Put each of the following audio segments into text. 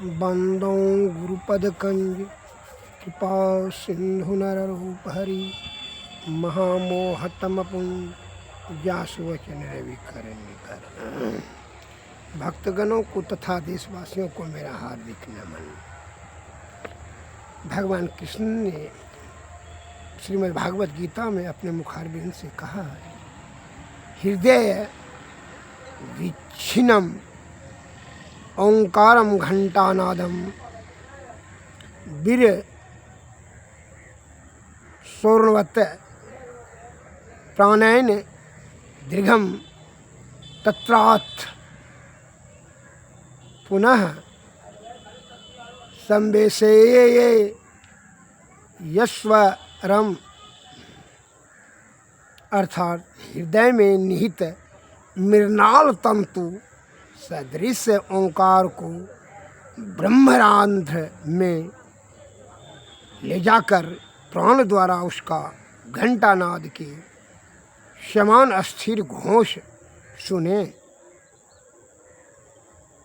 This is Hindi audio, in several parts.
बंदो गुरुपद कंज कृपा सिंधु नररूप हरि महामोहतम पुंज व्यास वचन रवि कर निकर। भक्तगणों को तथा देशवासियों को मेरा हार्दिक नमन। भगवान कृष्ण ने श्रीमद् भागवत गीता में अपने मुखारबिंद से कहा है, हृदय विच्छिन्नम ओंकारम घंटानादम वीर स्वर्णवत प्राणैन दीर्घम तत्रात् पुनः संवेशये यश्वरम। अर्थात हृदय में निहित मृणाल तंतु सदृश ओंकार को ब्रह्मरंध्र में ले जाकर प्राण द्वारा उसका घंटानाद के समान स्थिर घोष सुने।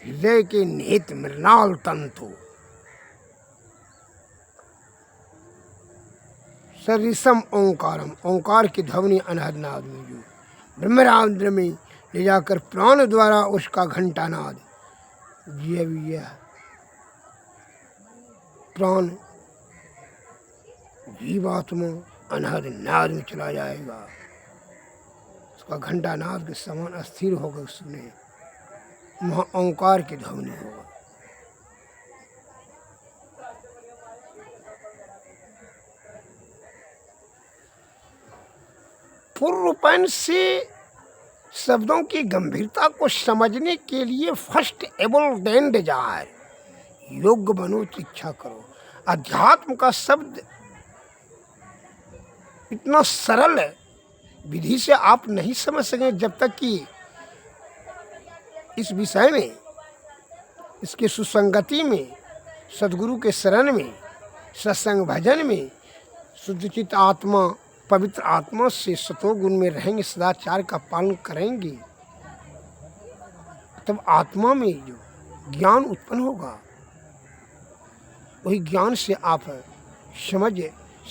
हृदय के निहित मृणाल तंतु सदृशम ओंकारम, ओंकार की ध्वनि अनहद नाद में जो ब्रह्मरंध्र में ले जाकर प्राण द्वारा उसका घंटानाद, यह प्राण जीवात्मा अनहद नाद में चला जाएगा, उसका घंटानाद के समान अस्थिर होकर सुने, वहाँ ओंकार की ध्वनि होगा। पूर्ण रूपायन से शब्दों की गंभीरता को समझने के लिए फर्स्ट एबल देन डिजायर, योग्य बनो तो इच्छा करो। अध्यात्म का शब्द इतना सरल विधि से आप नहीं समझ सकें जब तक कि इस विषय में, इसके सुसंगति में, सद्गुरु के शरण में, सत्संग भजन में, शुद्धचित आत्मा पवित्र आत्मा से सतोगुण में रहेंगे, सदाचार का पालन करेंगे, तब आत्मा में जो ज्ञान उत्पन्न होगा वही ज्ञान से आप समझ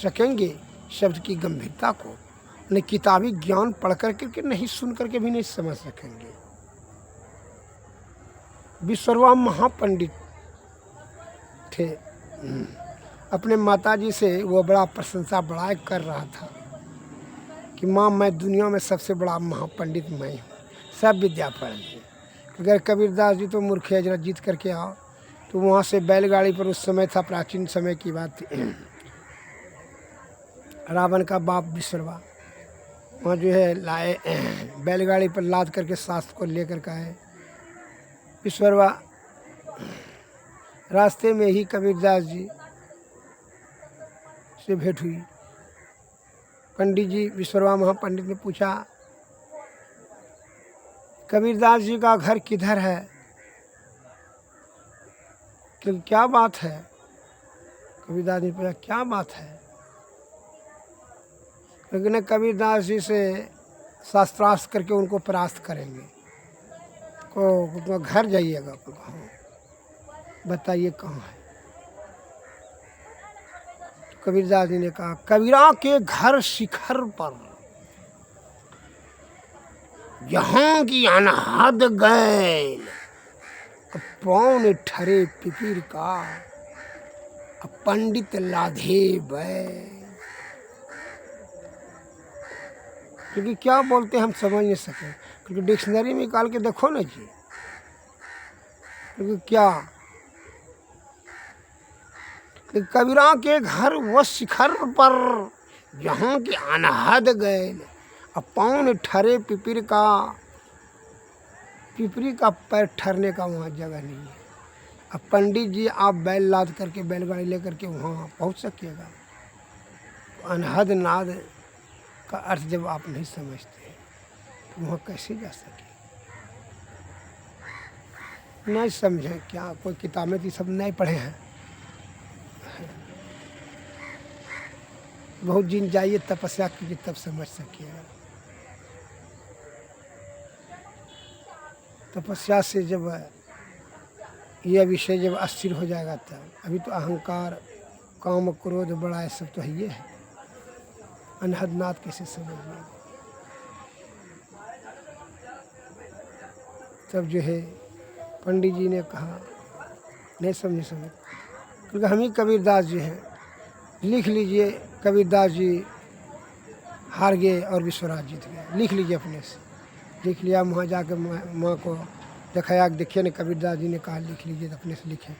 सकेंगे शब्द की गंभीरता को। न किताबी ज्ञान पढ़ करके नहीं, सुन करके भी नहीं समझ सकेंगे। विश्वकर्मा महापंडित थे, अपने माताजी से वो बड़ा प्रशंसा बड़ाई कर रहा था कि माँ, मैं दुनिया में सबसे बड़ा महापंडित मैं हूँ, सब विद्या पढ़ेंगे। अगर कबीरदास जी तो मूर्ख है, जरा जीत करके आओ। तो वहाँ से बैलगाड़ी पर, उस समय था, प्राचीन समय की बात थी, रावण का बाप विश्वकर्मा वहाँ जो है लाए, बैलगाड़ी पर लाद करके शास्त्र को लेकर के आए। विश्वकर्मा रास्ते में ही कबीरदास जी से भेंट हुई। पंडित जी, विश्वकर्मा महापंडित ने पूछा, कबीरदास जी का घर किधर है, कि क्या बात है? कबीरदास जी ने पूछा, क्या बात है? लेकिन कबीरदास जी से शास्त्रार्थ करके उनको परास्त करेंगे, को घर जाइएगा। हाँ, बताइए कहाँ है? कबीरदास जी ने कहा, कबीरा के घर शिखर पर, जहाँ की अनहद गए पौन ठरे पिपीर का, पंडित लाधे बै। क्योंकि क्या बोलते हम समझ नहीं सके, क्योंकि डिक्शनरी में निकाल के देखो ना जी, क्योंकि क्या कबीरा के घर वह शिखर पर, जहाँ के अनहद गए पौन ठरे पिपीर का, पिपरी का पैर ठहरने का वहाँ जगह नहीं है। अब पंडित जी, आप बैल लाद करके, बैलगाड़ी लेकर के वहाँ पहुँच सकिएगा। अनहद नाद का अर्थ जब आप नहीं समझते तो वहाँ कैसे जा सके? नहीं समझे क्या? कोई किताब में तो सब नहीं पढ़े हैं। बहुत दिन जाइए, तपस्या कीजिए, तब समझ सकिएगा। तपस्या से जब यह विषय जब अस्थिर हो जाएगा तब। अभी तो अहंकार, काम, क्रोध, बड़ा, ये सब तो है ही है। अनहदनाथ कैसे समझिए। तब जो है पंडित जी ने कहा नहीं समझ, क्योंकि हम ही कबीरदास जी हैं, लिख लीजिए कबीरदास जी हार गए और विश्वराज जीत गए, लिख लीजिए अपने से। लिख लिया, वहाँ जाकर माँ को दिखाया, देखिए ना कबीरदास जी ने कहा लिख लीजिए, तो अपने से लिखे।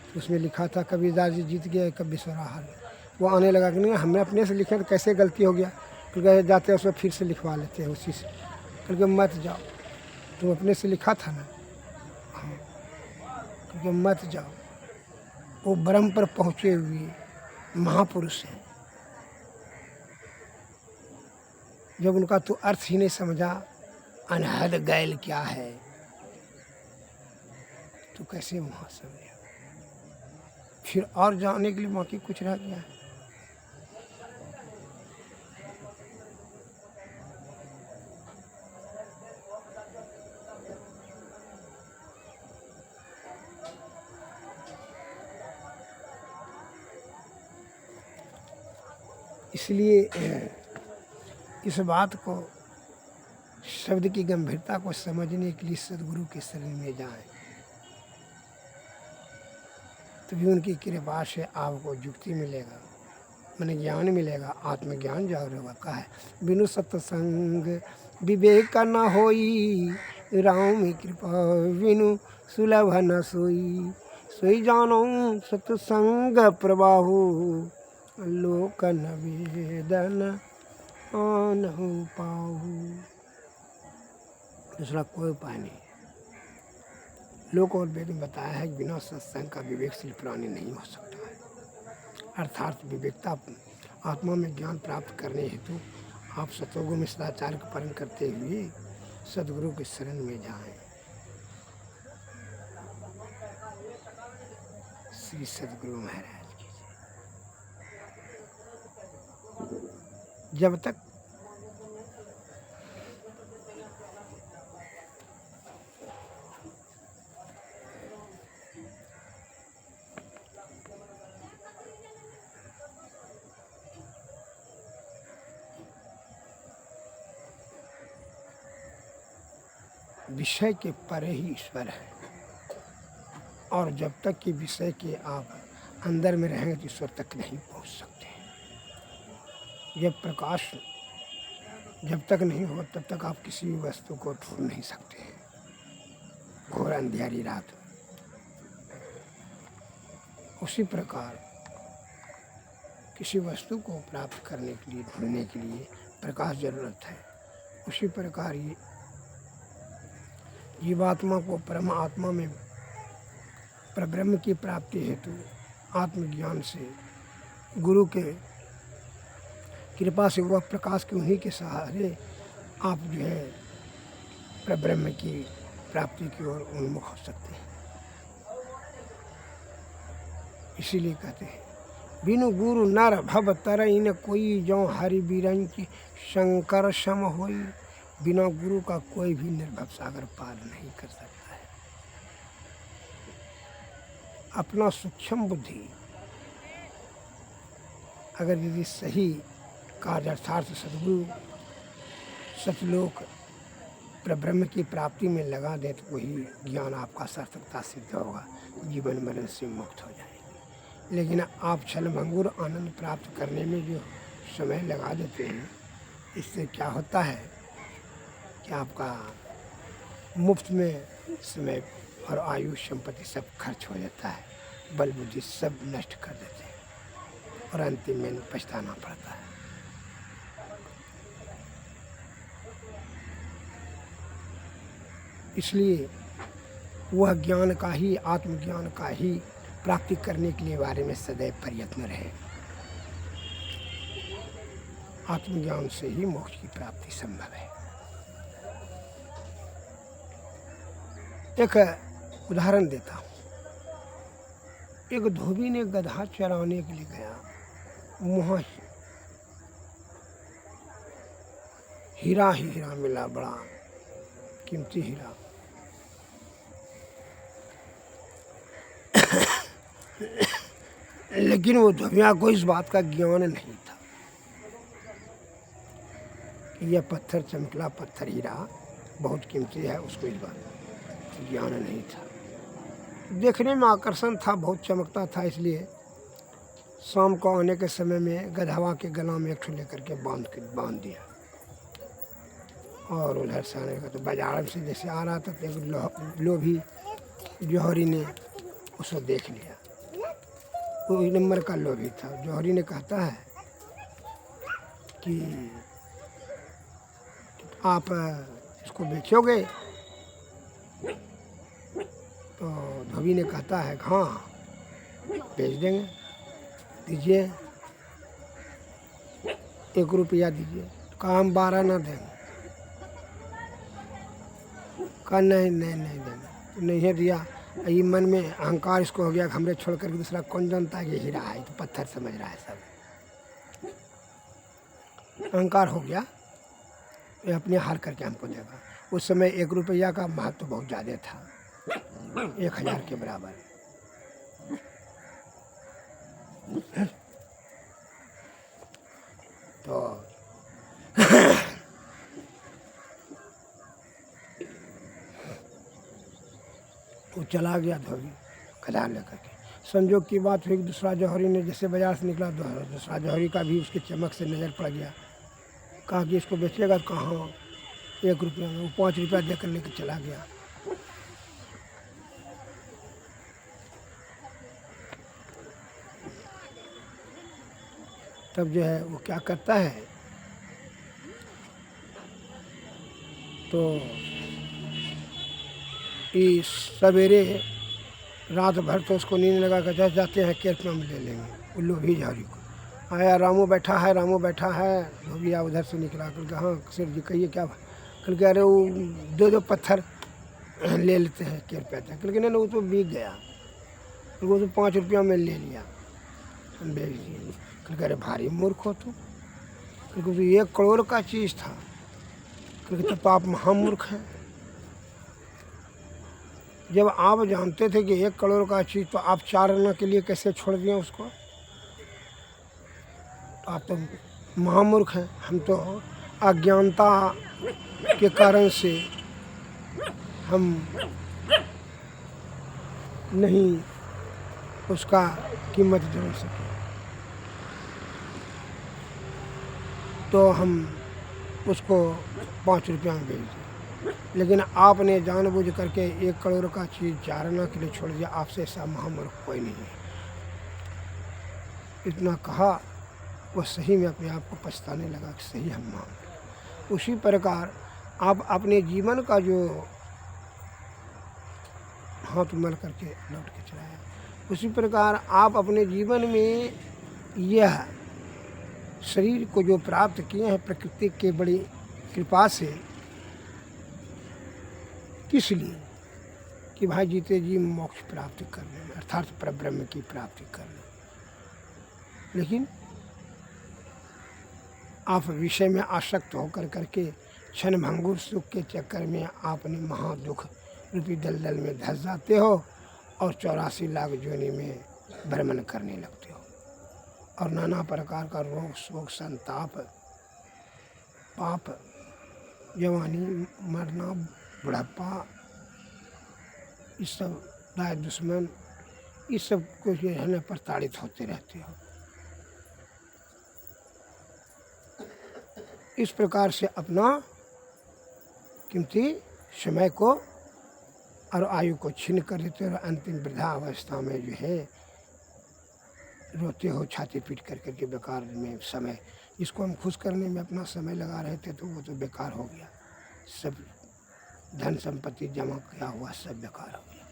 तो उसमें लिखा था कबीरदास जी जीत गए, कब विश्वराज हार गए। वो आने लगा कि नहीं हमने अपने से लिखे तो कैसे गलती हो गया, क्योंकि जाते हैं उसमें फिर से लिखवा लेते हैं उसी से। क्योंकि मत जाओ, तुम अपने से लिखा था ना, हाँ, क्योंकि मत जाओ। वो ब्रह्म पर पहुँचे हुए महापुरुष हैं। जब उनका तो अर्थ ही नहीं समझा, अनहद गैल क्या है, तो कैसे वहाँ समझा। फिर और जाने के लिए बाकी कुछ रह गया है। इसलिए इस बात को, शब्द की गंभीरता को समझने के लिए सदगुरु के शरण में जाएं, तभी उनकी कृपा से आपको युक्ति मिलेगा, माने ज्ञान मिलेगा, आत्मज्ञान जागरूक होगा। कहा है बिनु सत्संग विवेक न होई, राम कृपा बिनु सुलभ न सोई। सोई जानो सत्संग प्रबाहु, लोक निवेदन आनहु पाहु। दूसरा कोई उपाय नहीं। लोक और वेद में बताया है कि बिना सत्संग का विवेकशील प्राणी नहीं हो सकता है। अर्थात विवेकता आत्मा में ज्ञान प्राप्त करने हेतु आप सतोगुण में सदाचार का पालन करते हुए सदगुरु के शरण में जाएं। श्री सदगुरु महाराज की जब तक विषय के परे ही ईश्वर है, और जब तक कि विषय के आप अंदर में रहेंगे तो ईश्वर तक नहीं पहुंच सकते। जब प्रकाश जब तक नहीं हो तब तक आप किसी भी वस्तु को ढूंढ नहीं सकते हैं। घोर अंधेरी रात में उसी प्रकार किसी वस्तु को प्राप्त करने के लिए, ढूंढने के लिए प्रकाश जरूरत है। उसी प्रकार ये जीवात्मा को परमात्मा में परब्रह्म की प्राप्ति हेतु आत्मज्ञान से, गुरु के कृपा से, वह प्रकाश के उन्हीं के सहारे आप जो है परब्रह्म की प्राप्ति की ओर उन्मुख हो सकते हैं। इसीलिए कहते हैं बिनु गुरु नर भव तरई न कोई, जो हरि बिरंच शंकर सम होई। बिना गुरु का कोई भी निर्भव सागर पार नहीं कर सकता है। अपना सूक्ष्म बुद्धि अगर यदि सही कार्य अर्थात सद्गुरु सतलोक परब्रह्म की प्राप्ति में लगा दे तो वही ज्ञान आपका सार्थकता सिद्ध होगा, जीवन मरण से मुक्त हो जाएंगे। लेकिन आप छलभंगुर आनंद प्राप्त करने में जो समय लगा देते हैं, इससे क्या होता है कि आपका मुफ्त में समय और आयु संपत्ति सब खर्च हो जाता है, बल बुद्धि सब नष्ट कर देते हैं और अंतिम में पछताना पड़ता है। इसलिए वह ज्ञान का ही, आत्मज्ञान का ही प्राप्ति करने के लिए बारे में सदैव प्रयत्न रहे। आत्मज्ञान से ही मोक्ष की प्राप्ति संभव है। एक उदाहरण देता हूँ। एक धोबी ने गधा चराने के लिए गया, वहाँ हीरा ही हीरा मिला, बड़ा कीमती हीरा। लेकिन वो धोबिया को इस बात का ज्ञान नहीं था कि यह पत्थर चमकीला पत्थर हीरा बहुत कीमती है, उसको इस बात का ज्ञान नहीं था। देखने में आकर्षण था, बहुत चमकता था, इसलिए शाम को आने के समय में गधवा के गला में एक ठो लेकर के बांध दिया। और उधर से आने का तो बाजार से जैसे आ रहा था तो एक लोभी जौहरी ने उसको देख लिया। वो एक नंबर का लोभी था। जौहरी ने कहता है कि आप इसको बेचोगे? तो धोबी ने कहता है हाँ बेच देंगे, दीजिए 1 रुपया दीजिए। कहा हम 12 ना देंगे। कहा नहीं देंगे। नहीं दिया। ये मन में अहंकार इसको हो गया कि हमरे छोड़ करके दूसरा कौन जानता है ये हीरा है, तो पत्थर समझ रहा है सब। अहंकार हो गया, ये अपने हार करके हमको देगा। उस समय 1 रुपया का महत्व तो बहुत ज़्यादा था, 1000 के बराबर। तो वो चला गया धोबी खदान लेकर के। संजोग की बात हुई, दूसरा जौहरी ने जैसे बाजार से निकला, दूसरा जौहरी का भी उसकी चमक से नज़र पड़ गया। कहा कि इसको बेचेगा? कहाँ 1 रुपया में। वो 5 रुपया देकर लेकर चला गया। तब जो है वो क्या करता है, तो इस सवेरे रात भर तो उसको नींद लगा कर जैसे जाते हैं केरप में हम ले लेंगे। वो लोभी जौहरी को आया, रामू बैठा है। धोबिया उधर से निकला, कल हाँ सेठ जी कहिए क्या? कल कह रहे वो 2 पत्थर ले लेते हैं केरप पे। कल के नहीं वो तो बिक गया, वो तो 5 रुपया में ले लिया, बेच दिए। कल कह रहे भारी मूर्ख हो तुम। कल तो 1 करोड़ का चीज़ था। कल तो आप महामूर्ख हैं। जब आप जानते थे कि 1 करोड़ का चीज़, तो आप 4 आना के लिए कैसे छोड़ दिए उसको? तो आप तो महामूर्ख हैं। हम तो अज्ञानता के कारण से हम नहीं उसका कीमत जान सके, तो हम उसको 5 रुपया में बेच दिए। लेकिन आपने जानबूझ करके 1 करोड़ का चीज़ 4 आना के लिए छोड़ दिया। आपसे ऐसा महामूर्ख कोई नहीं है। इतना कहा, वो सही में अपने आप को पछताने लगा कि सही हम महामूर्ख। उसी प्रकार आप अपने जीवन का जो हाथ मल करके लौट के चलाया, उसी प्रकार आप अपने जीवन में यह शरीर को जो प्राप्त किए हैं प्रकृति के बड़ी कृपा से, किस लिए? कि भाई जीते जी मोक्ष प्राप्ति करने में, अर्थात परब्रह्म की प्राप्ति करने। लेकिन आप विषय में आसक्त होकर करके क्षण भंगुर सुख के चक्कर में आपने महादुख रूपी दलदल में धंस जाते हो और 84 लाख जोनि में भ्रमण करने लगते हो, और नाना प्रकार का रोग शोक संताप पाप, जवानी मरना बुढ़ापा, इस सब दाय दुश्मन, इस सब को जो है ना प्रताड़ित होते रहते हो। इस प्रकार से अपना कीमती समय को और आयु को छीन कर देते हो, और अंतिम वृद्धा अवस्था में जो है रोते हो छाती पीट कर करके बेकार में समय, जिसको हम खुश करने में अपना समय लगा रहे थे तो वो तो बेकार हो गया। सब धन संपत्ति जमा किया हुआ सब बेकार हो गया।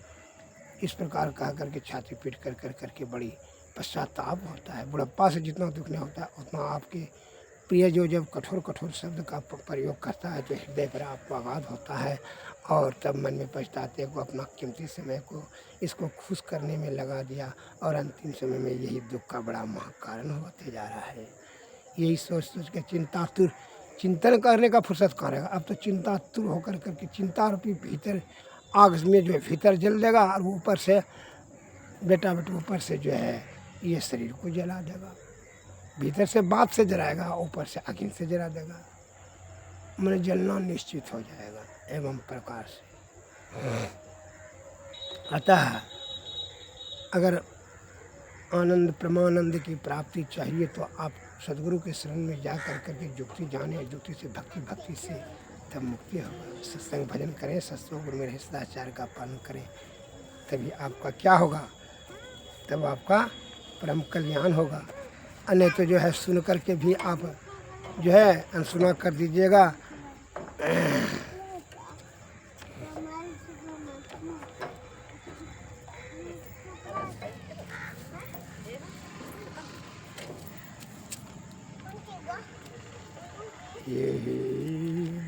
इस प्रकार कह करके छाती पीट कर करके बड़ी पश्चाताप होता है। बुढ़प्पा से जितना दुख नहीं होता उतना आपके प्रिय जो जब कठोर शब्द का प्रयोग करता है तो हृदय पर आपको आघात होता है, और तब मन में पछताते को अपना कीमती समय को इसको खुश करने में लगा दिया, और अंतिम समय में यही दुख का बड़ा महाकारण होते जा रहा है। यही सोच के चिंतन करने का फुर्सत कहाँ रहेगा। अब तो चिंतातुर होकर करके चिंता रूपी भीतर आग में जो है भीतर जल देगा, और ऊपर से बेटा बेटा ऊपर से जो है ये शरीर को जला देगा, भीतर से बात से जलाएगा, ऊपर से अग्नि से जला देगा, मैंने जलना निश्चित हो जाएगा एवं प्रकार से। अतः अगर आनंद परमानंद की प्राप्ति चाहिए तो आप सदगुरु के शरण में जा कर करके जुक्ति जाने, जुक्ति से भक्ति, भक्ति से तब मुक्ति होगा। सत्संग भजन करें, सत्संग में रहे, सदाचार का पालन करें, तभी आपका क्या होगा, तब आपका परम कल्याण होगा। अन्य तो जो है सुन करके भी आप जो है अनसुना कर दीजिएगा।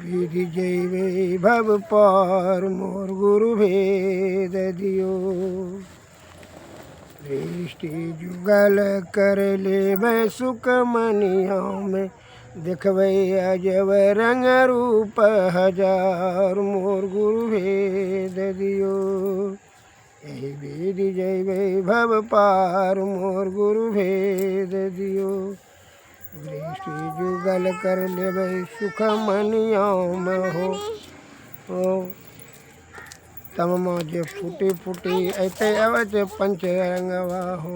विधि जय भव पार मोर गुरु भेद दियो, दृष्टि जुगल कर ले मैं सुख मनिया में, देखबै अजब रंग रूप हजार मोर गुरु भेद दियो। यही विधि जय भव पार मोर गुरु भेद दियो, दृष्टि जुगल कर लेबै सुख मनिया में हो तम माजे फूटी फूटी ऐते अवच पंच रंगवा हो,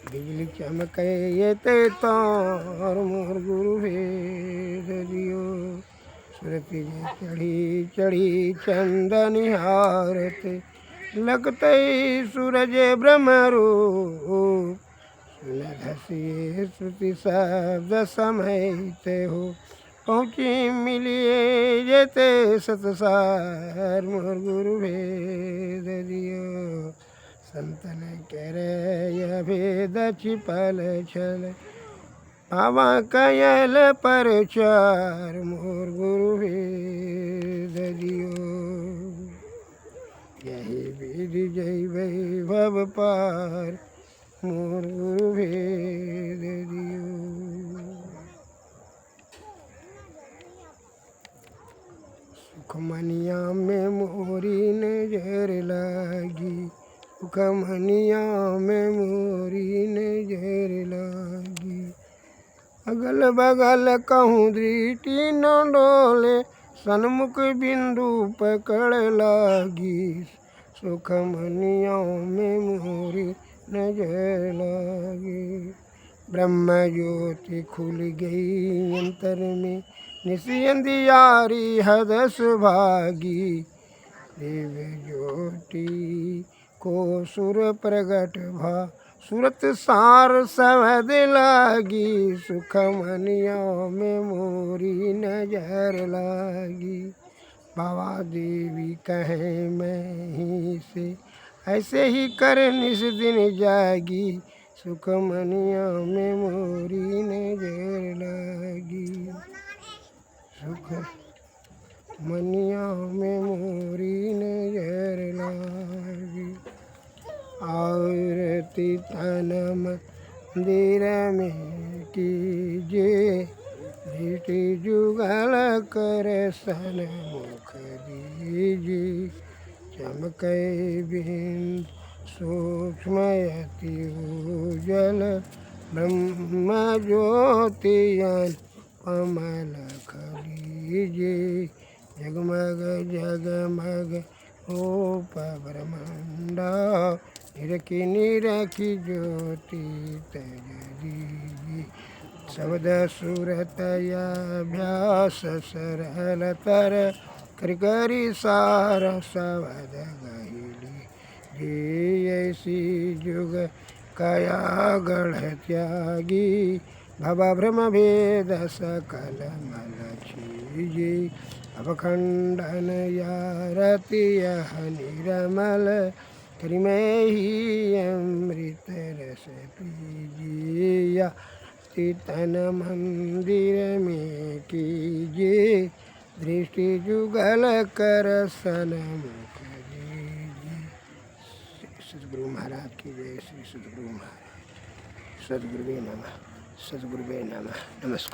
बिजली चमके ये ते तार मोर गुरु भेद दियो। सुरति चढ़ी चढ़ी चंदन हारते, लगते सूरज ब्रह्मरूप, धसिए श्रुति शब्द समयते हो, पहुँची मिलिए जेते सतसार मोर गुरु भेद दियो। संतन करे यह भेद छिपल छल, पावा कयल परचार मोर गुरु भेद दियो। यही विधि जय वैभव पार मोर गुरु भेद दियो। सुखमनिया में मोरी नजर लागी, सुखमनिया में मोरी नजर लागी, अगल बगल कहूँ दृष्टि न डोले, सन्मुख बिंदु पकड़ लागी, सुखमनिया में मोरी नजर लागी। ब्रह्म ज्योति खुल गई अंतर में, निसी अंधियारी हद सुभागी, देव ज्योति को सुर प्रगट भा, सूरत सार सवद लागी, सुखमनिया में मोरी नजर लागी। बाबा देवी कहे मैं ही से, ऐसे ही कर निस दिन जागी, सुखमनिया में मोरी नजर लागी, सुखमनिया में मोरी नजर लागी। आरती तन मंदिर में कीजिए, दृष्टि जुगल कर सन्मुख दीजिए, चमकै बिंद सूक्ष्म अति उज्ज्वल, ब्रह्म ज्योति कमल खलीजिए, जगमग जगमग रूप ब्रह्मांडा, निरखी निरखी ज्योति तेज दीजिए, शब्द सुरतयाभ्यास सरलतर, करी सार शब्द गहिली जी, ऐसी जुग कया गढ़ त्यागी, भव भ्रम भेद सकल मल छीजी, अवखंडन यारति यह निरमल, त्रिमय ही अमृत रस पीजिया, तन मंदिर में कीजिए, दृष्टि जुगल कर सन्मुख दीजिए। सद्गुरु महाराज की जय। श्री सद्गुरु महाराज। सद्गुरुवे नमः। सद्गुरुवे नमः। नमस्कार।